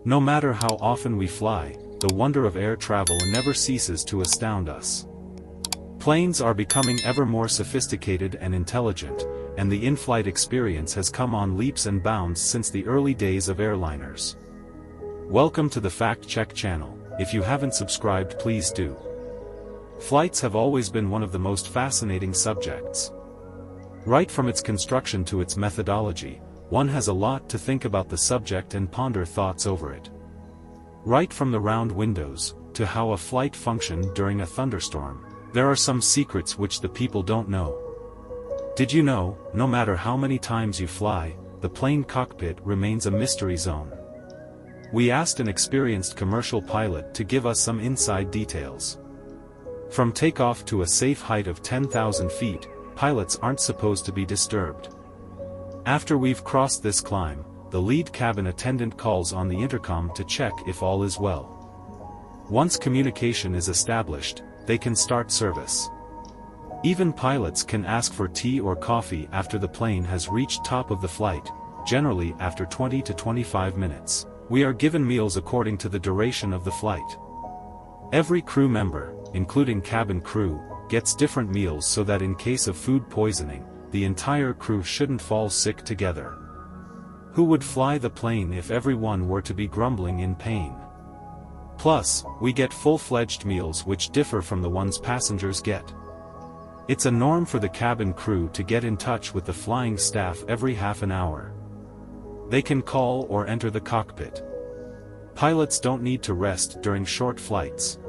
No matter how often we fly, the wonder of air travel never ceases to astound us. Planes are becoming ever more sophisticated and intelligent, and the in-flight experience has come on leaps and bounds since the early days of airliners. Welcome to the Fact Check channel. If you haven't subscribed, please do. Flights have always been one of the most fascinating subjects. Right from its construction to its methodology, one has a lot to think about the subject and ponder thoughts over it. Right from the round windows, to how a flight functioned during a thunderstorm, there are some secrets which the people don't know. Did you know, no matter how many times you fly, the plane cockpit remains a mystery zone? We asked an experienced commercial pilot to give us some inside details. From takeoff to a safe height of 10,000 feet, pilots aren't supposed to be disturbed. After we've crossed this climb, the lead cabin attendant calls on the intercom to check if all is well. Once communication is established, they can start service. Even pilots can ask for tea or coffee after the plane has reached top of the flight, generally after 20 to 25 minutes. We are given meals according to the duration of the flight. Every crew member, including cabin crew, gets different meals so that in case of food poisoning, the entire crew shouldn't fall sick together. Who would fly the plane if everyone were to be grumbling in pain? Plus, we get full-fledged meals which differ from the ones passengers get. It's a norm for the cabin crew to get in touch with the flying staff every half an hour. They can call or enter the cockpit. Pilots don't need to rest during short flights.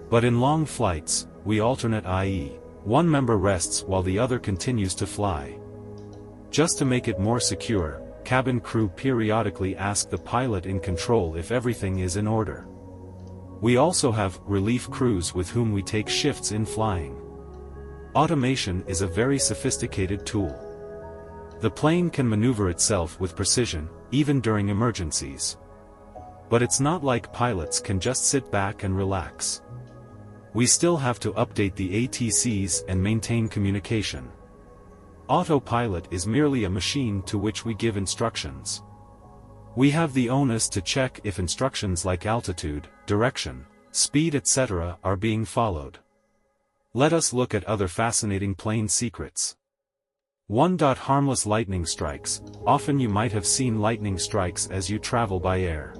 But in long flights, we alternate, i.e., one member rests while the other continues to fly. Just to make it more secure, cabin crew periodically ask the pilot in control if everything is in order. We also have relief crews with whom we take shifts in flying. Automation is a very sophisticated tool. The plane can maneuver itself with precision, even during emergencies. But it's not like pilots can just sit back and relax. We still have to update the ATCs and maintain communication. Autopilot is merely a machine to which we give instructions. We have the onus to check if instructions like altitude, direction, speed, etc. are being followed. Let us look at other fascinating plane secrets. 1. Harmless lightning strikes. Often you might have seen lightning strikes as you travel by air.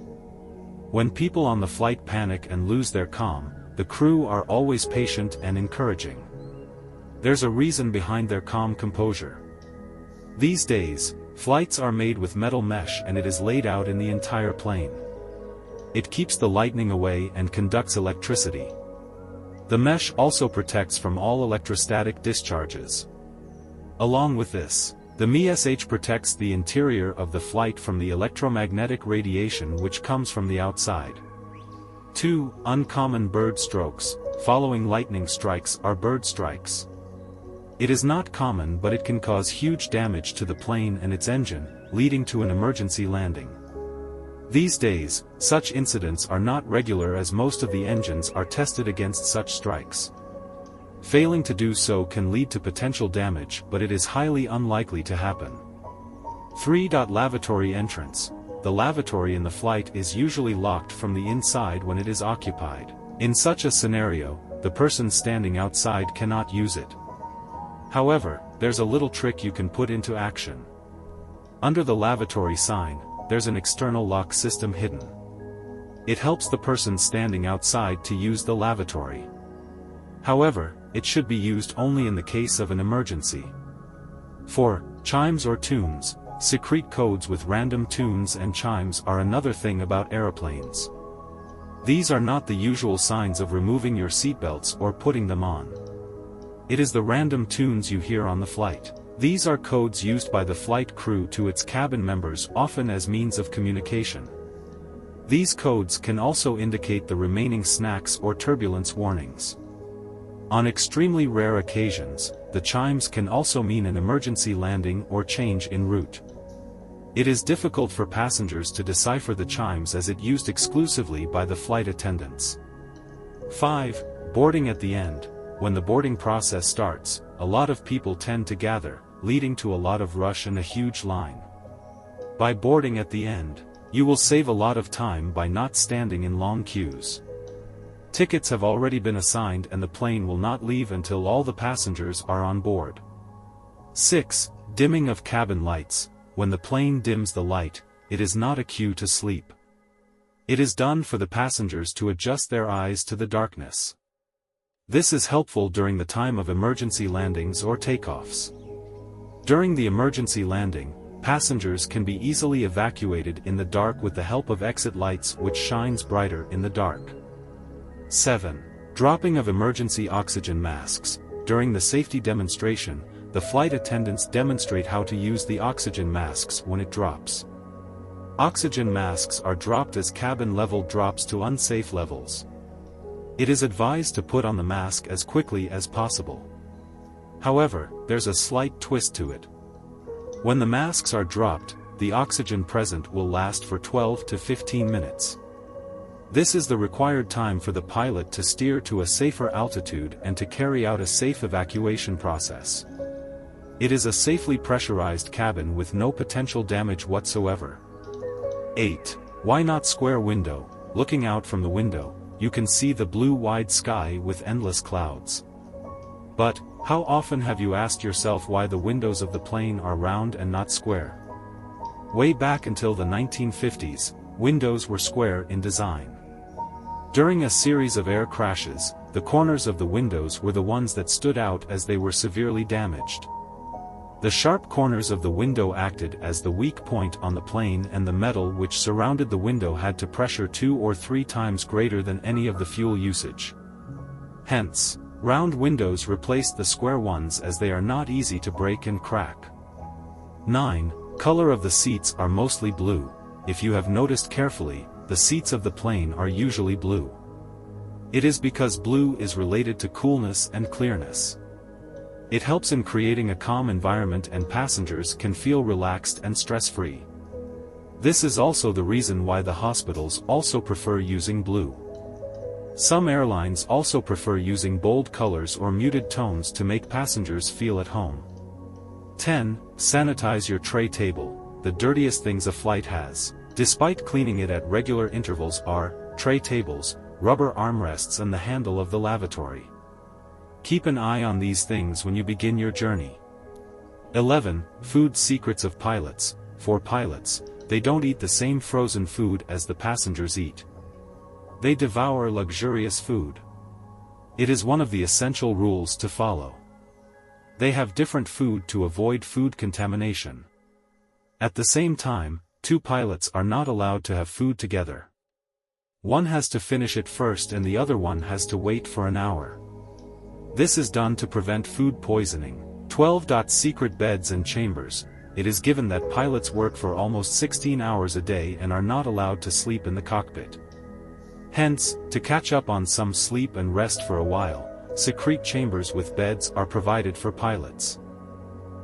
When people on the flight panic and lose their calm, the crew are always patient and encouraging. There's a reason behind their calm composure. These days, flights are made with metal mesh and it is laid out in the entire plane. It keeps the lightning away and conducts electricity. The mesh also protects from all electrostatic discharges. Along with this, the mesh protects the interior of the flight from the electromagnetic radiation which comes from the outside. 2. Uncommon bird strokes. Following lightning strikes are bird strikes. It is not common, but it can cause huge damage to the plane and its engine, leading to an emergency landing. These days, such incidents are not regular as most of the engines are tested against such strikes. Failing to do so can lead to potential damage, but it is highly unlikely to happen. 3. Lavatory entrance. The lavatory in the flight is usually locked from the inside when it is occupied. In such a scenario, the person standing outside cannot use it. However, there's a little trick you can put into action. Under the lavatory sign, there's an external lock system hidden. It helps the person standing outside to use the lavatory. However, it should be used only in the case of an emergency. 4. Chimes or tunes. Secret codes with random tunes and chimes are another thing about aeroplanes. These are not the usual signs of removing your seatbelts or putting them on. It is the random tunes you hear on the flight. These are codes used by the flight crew to its cabin members, often as means of communication. These codes can also indicate the remaining snacks or turbulence warnings. On extremely rare occasions, the chimes can also mean an emergency landing or change in route. It is difficult for passengers to decipher the chimes as it used exclusively by the flight attendants. 5. Boarding at the end. When the boarding process starts, a lot of people tend to gather, leading to a lot of rush and a huge line. By boarding at the end, You will save a lot of time by not standing in long queues. Tickets have already been assigned and the plane will not leave until all the passengers are on board. 6. Dimming of cabin lights. When the plane dims the light, it is not a cue to sleep. It is done for the passengers to adjust their eyes to the darkness. This is helpful during the time of emergency landings or takeoffs. During the emergency landing, passengers can be easily evacuated in the dark with the help of exit lights which shines brighter in the dark. 7. Dropping of emergency oxygen masks. During the safety demonstration, the flight attendants demonstrate how to use the oxygen masks when it drops. Oxygen masks are dropped as cabin level drops to unsafe levels. It is advised to put on the mask as quickly as possible. However, there's a slight twist to it. When the masks are dropped, the oxygen present will last for 12 to 15 minutes. This is the required time for the pilot to steer to a safer altitude and to carry out a safe evacuation process. It is a safely pressurized cabin with no potential damage whatsoever. 8. Why not square window? Looking out from the window, you can see the blue wide sky with endless clouds. But, how often have you asked yourself why the windows of the plane are round and not square? Way back until the 1950s, windows were square in design. During a series of air crashes, the corners of the windows were the ones that stood out as they were severely damaged. The sharp corners of the window acted as the weak point on the plane, and the metal which surrounded the window had to pressure 2 or 3 times greater than any of the fuel usage. Hence, round windows replaced the square ones as they are not easy to break and crack. 9. Color of the seats are mostly blue. If you have noticed carefully, the seats of the plane are usually blue. It is because blue is related to coolness and clearness. It helps in creating a calm environment and passengers can feel relaxed and stress-free. This is also the reason why the hospitals also prefer using blue. Some airlines also prefer using bold colors or muted tones to make passengers feel at home. 10. Sanitize your tray table. The dirtiest things a flight has, despite cleaning it at regular intervals, are tray tables, rubber armrests and the handle of the lavatory. Keep an eye on these things when you begin your journey. 11. Food secrets of pilots. For pilots, they don't eat the same frozen food as the passengers eat. They devour luxurious food. It is one of the essential rules to follow. They have different food to avoid food contamination. At the same time, 2 pilots are not allowed to have food together. One has to finish it first and the other one has to wait for an hour. This is done to prevent food poisoning. 12. Secret beds and chambers. It is given that pilots work for almost 16 hours a day and are not allowed to sleep in the cockpit. Hence, to catch up on some sleep and rest for a while, secret chambers with beds are provided for pilots.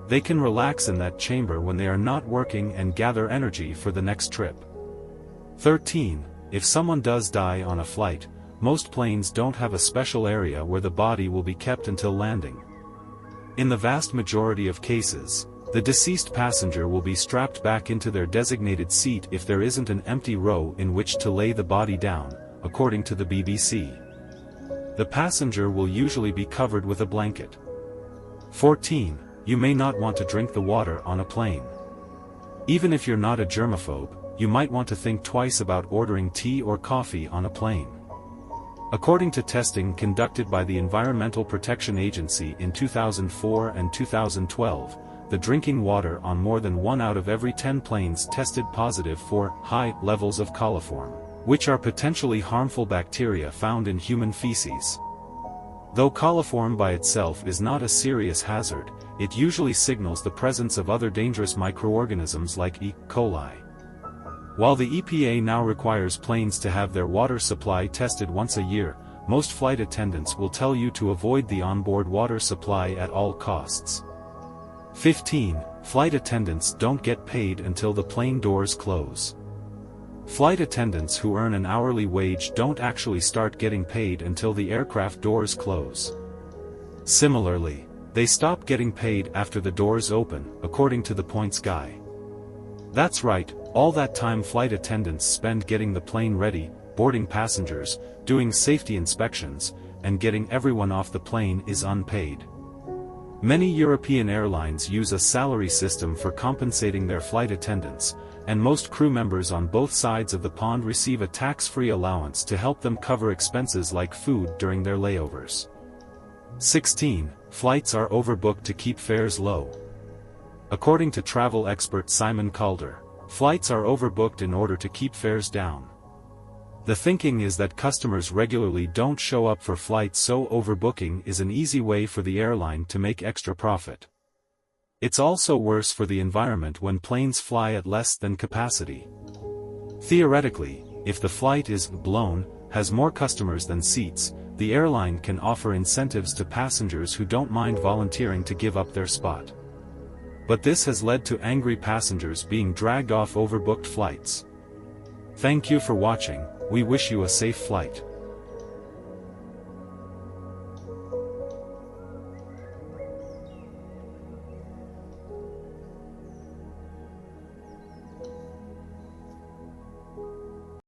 They can relax in that chamber when they are not working and gather energy for the next trip. 13. If someone does die on a flight, most planes don't have a special area where the body will be kept until landing. In the vast majority of cases, the deceased passenger will be strapped back into their designated seat if there isn't an empty row in which to lay the body down, according to the BBC. The passenger will usually be covered with a blanket. 14. You may not want to drink the water on a plane. Even if you're not a germaphobe, you might want to think twice about ordering tea or coffee on a plane. According to testing conducted by the Environmental Protection Agency in 2004 and 2012, the drinking water on more than 1 out of every 10 planes tested positive for high levels of coliform, which are potentially harmful bacteria found in human feces. Though coliform by itself is not a serious hazard, it usually signals the presence of other dangerous microorganisms like E. coli. While the EPA now requires planes to have their water supply tested once a year, most flight attendants will tell you to avoid the onboard water supply at all costs. 15. Flight attendants don't get paid until the plane doors close. Flight attendants who earn an hourly wage don't actually start getting paid until the aircraft doors close. Similarly, they stop getting paid after the doors open, according to the points guy. That's right, All that time flight attendants spend getting the plane ready, boarding passengers, doing safety inspections, and getting everyone off the plane is unpaid. Many European airlines use a salary system for compensating their flight attendants, and most crew members on both sides of the pond receive a tax-free allowance to help them cover expenses like food during their layovers. 16. Flights are overbooked to keep fares low. According to travel expert Simon Calder, flights are overbooked in order to keep fares down. The thinking is that customers regularly don't show up for flights, so overbooking is an easy way for the airline to make extra profit. It's also worse for the environment when planes fly at less than capacity. Theoretically, if the flight is blown, has more customers than seats, the airline can offer incentives to passengers who don't mind volunteering to give up their spot. But this has led to angry passengers being dragged off overbooked flights. Thank you for watching. We wish you a safe flight.